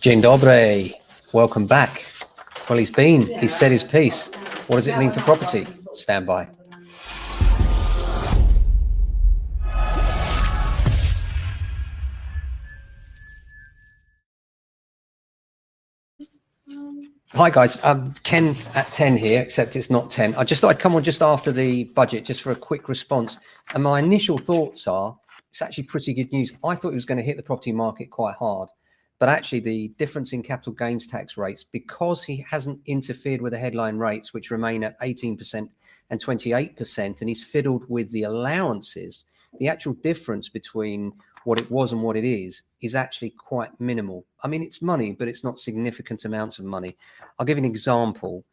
Dzień dobry. Welcome back. Well, he's said his piece. What does it mean for property? Stand by. Hi guys, Ken at 10 here, except it's not 10. I just thought I'd come on just after the budget, just for a quick response. And my initial thoughts are, it's actually pretty good news. I thought it was going to hit the property market quite hard, but actually the difference in capital gains tax rates, because he hasn't interfered with the headline rates, which remain at 18% and 28%, and he's fiddled with the allowances, the actual difference between what it was and what it is actually quite minimal. I mean, it's money, but it's not significant amounts of money. I'll give you an example.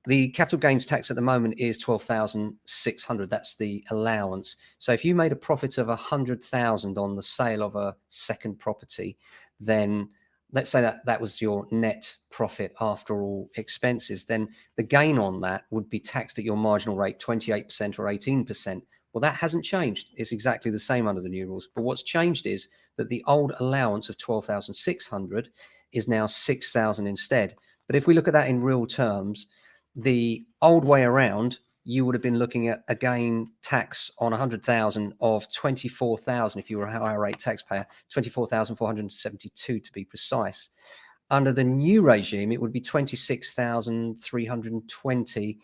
The capital gains tax at the moment is 12,600. That's the allowance. So if you made a profit of 100,000 on the sale of a second property, then let's say that was your net profit after all expenses, then the gain on that would be taxed at your marginal rate, 28% or 18%. Well, that hasn't changed. It's exactly the same under the new rules. But what's changed is that the old allowance of 12,600 is now 6,000 instead. But if we look at that in real terms, the old way around, you would have been looking at a gain tax on 100,000 of 24,000 if you were a higher rate taxpayer, 24,472 to be precise. Under the new regime, it would be 26,320.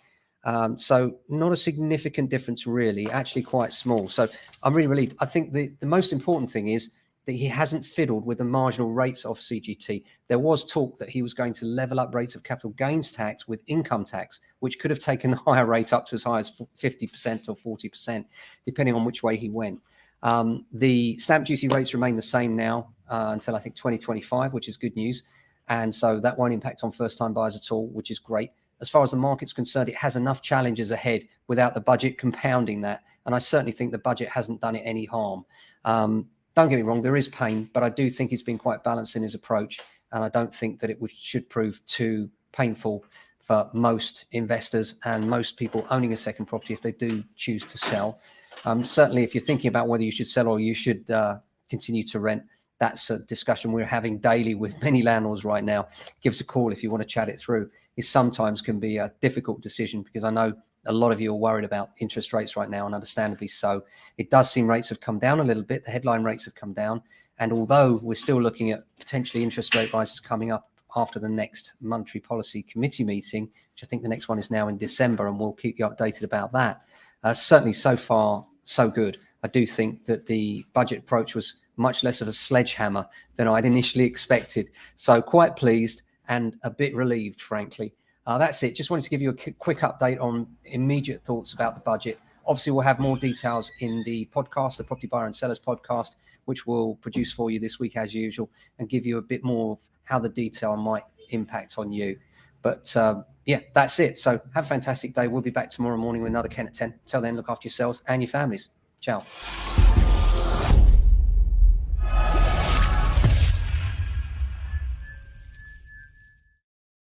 So not a significant difference, really, actually quite small. So I'm really relieved. I think the most important thing is that he hasn't fiddled with the marginal rates of CGT. There was talk that he was going to level up rates of capital gains tax with income tax, which could have taken the higher rate up to as high as 50% or 40%, depending on which way he went. The stamp duty rates remain the same now until I think 2025, which is good news. And so that won't impact on first-time buyers at all, which is great. As far as the market's concerned, it has enough challenges ahead without the budget compounding that. And I certainly think the budget hasn't done it any harm. Don't get me wrong, there is pain, but I do think he's been quite balanced in his approach. And I don't think that it should prove too painful for most investors and most people owning a second property if they do choose to sell. Certainly, if you're thinking about whether you should sell or you should continue to rent, that's a discussion we're having daily with many landlords right now. Give us a call if you want to chat it through. It sometimes can be a difficult decision because I know a lot of you are worried about interest rates right now, and understandably so. It does seem rates have come down a little bit. The headline rates have come down. And although we're still looking at potentially interest rate rises coming up after the next Monetary Policy Committee meeting, which I think the next one is now in December, and we'll keep you updated about that. Certainly so far, so good. I do think that the budget approach was much less of a sledgehammer than I'd initially expected. So quite pleased and a bit relieved, frankly. That's it. Just wanted to give you a quick update on immediate thoughts about the budget. Obviously, we'll have more details in the podcast, the Property Buyer and Sellers podcast, which we'll produce for you this week as usual, and give you a bit more of how the detail might impact on you. But yeah, that's it. So have a fantastic day. We'll be back tomorrow morning with another Ken at 10. Till then, look after yourselves and your families. Ciao.